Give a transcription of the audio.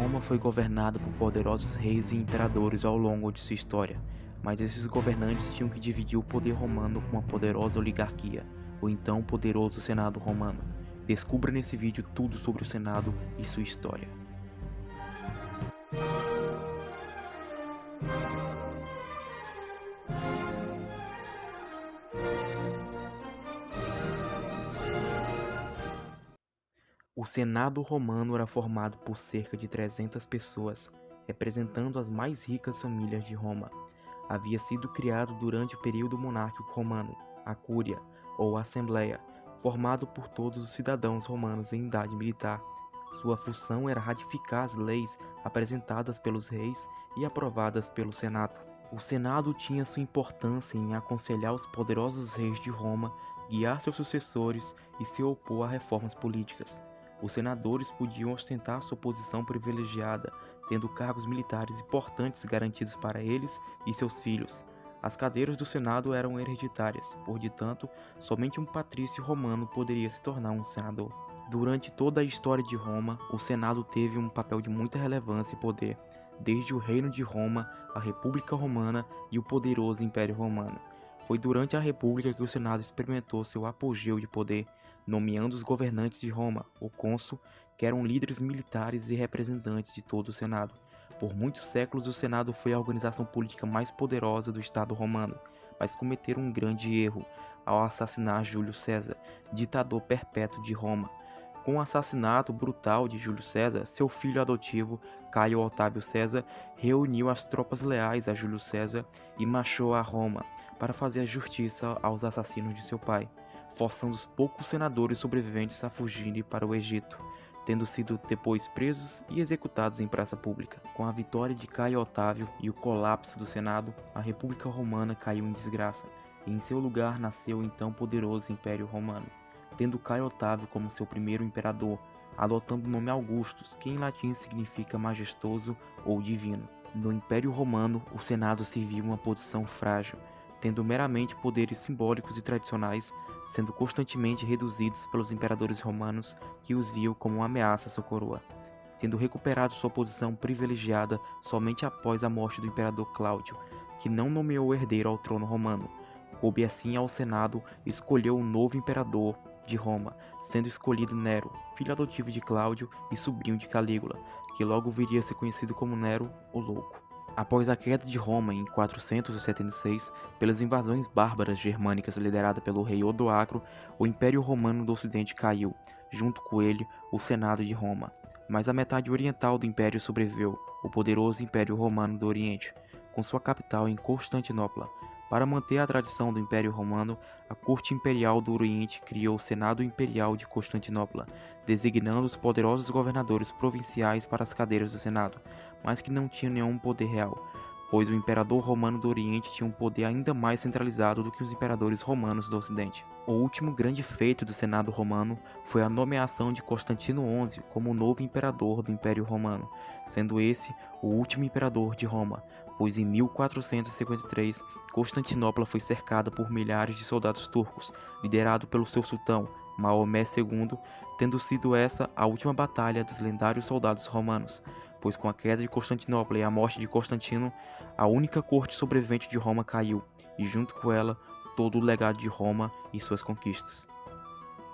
Roma foi governada por poderosos reis e imperadores ao longo de sua história, mas esses governantes tinham que dividir o poder romano com uma poderosa oligarquia, o então poderoso Senado romano. Descubra nesse vídeo tudo sobre o Senado e sua história. O Senado romano era formado por cerca de 300 pessoas, representando as mais ricas famílias de Roma. Havia sido criado durante o período monárquico romano, a Cúria, ou Assembleia, formado por todos os cidadãos romanos em idade militar. Sua função era ratificar as leis apresentadas pelos reis e aprovadas pelo Senado. O Senado tinha sua importância em aconselhar os poderosos reis de Roma, guiar seus sucessores e se opor a reformas políticas. Os senadores podiam ostentar sua posição privilegiada, tendo cargos militares importantes garantidos para eles e seus filhos. As cadeiras do Senado eram hereditárias, portanto, somente um patrício romano poderia se tornar um senador. Durante toda a história de Roma, o Senado teve um papel de muita relevância e poder, desde o Reino de Roma, a República Romana e o poderoso Império Romano. Foi durante a República que o Senado experimentou seu apogeu de poder, nomeando os governantes de Roma, o cônsul, que eram líderes militares e representantes de todo o Senado. Por muitos séculos, o Senado foi a organização política mais poderosa do Estado romano, mas cometeram um grande erro ao assassinar Júlio César, ditador perpétuo de Roma. Com o assassinato brutal de Júlio César, seu filho adotivo, Caio Otávio César, reuniu as tropas leais a Júlio César e marchou a Roma para fazer justiça aos assassinos de seu pai, forçando os poucos senadores sobreviventes a fugirem para o Egito, tendo sido depois presos e executados em praça pública. Com a vitória de Caio Otávio e o colapso do Senado, a República Romana caiu em desgraça, e em seu lugar nasceu o então poderoso Império Romano, tendo Caio Otávio como seu primeiro imperador, adotando o nome Augustus, que em latim significa majestoso ou divino. No Império Romano, o Senado se viu uma posição frágil, tendo meramente poderes simbólicos e tradicionais, sendo constantemente reduzidos pelos imperadores romanos que os viam como uma ameaça à sua coroa, tendo recuperado sua posição privilegiada somente após a morte do imperador Cláudio, que não nomeou o herdeiro ao trono romano. Coube assim ao Senado escolher um novo imperador de Roma, sendo escolhido Nero, filho adotivo de Cláudio e sobrinho de Calígula, que logo viria a ser conhecido como Nero, o Louco. Após a queda de Roma em 476, pelas invasões bárbaras germânicas lideradas pelo rei Odoacro, o Império Romano do Ocidente caiu, junto com ele o Senado de Roma. Mas a metade oriental do Império sobreviveu, o poderoso Império Romano do Oriente, com sua capital em Constantinopla. Para manter a tradição do Império Romano, a Corte Imperial do Oriente criou o Senado Imperial de Constantinopla, designando os poderosos governadores provinciais para as cadeiras do Senado, mas que não tinham nenhum poder real, pois o Imperador Romano do Oriente tinha um poder ainda mais centralizado do que os imperadores romanos do Ocidente. O último grande feito do Senado Romano foi a nomeação de Constantino XI como o novo imperador do Império Romano, sendo esse o último imperador de Roma, pois em 1453 Constantinopla foi cercada por milhares de soldados turcos, liderado pelo seu sultão, Maomé II, tendo sido essa a última batalha dos lendários soldados romanos, pois com a queda de Constantinopla e a morte de Constantino, a única corte sobrevivente de Roma caiu, e junto com ela, todo o legado de Roma e suas conquistas.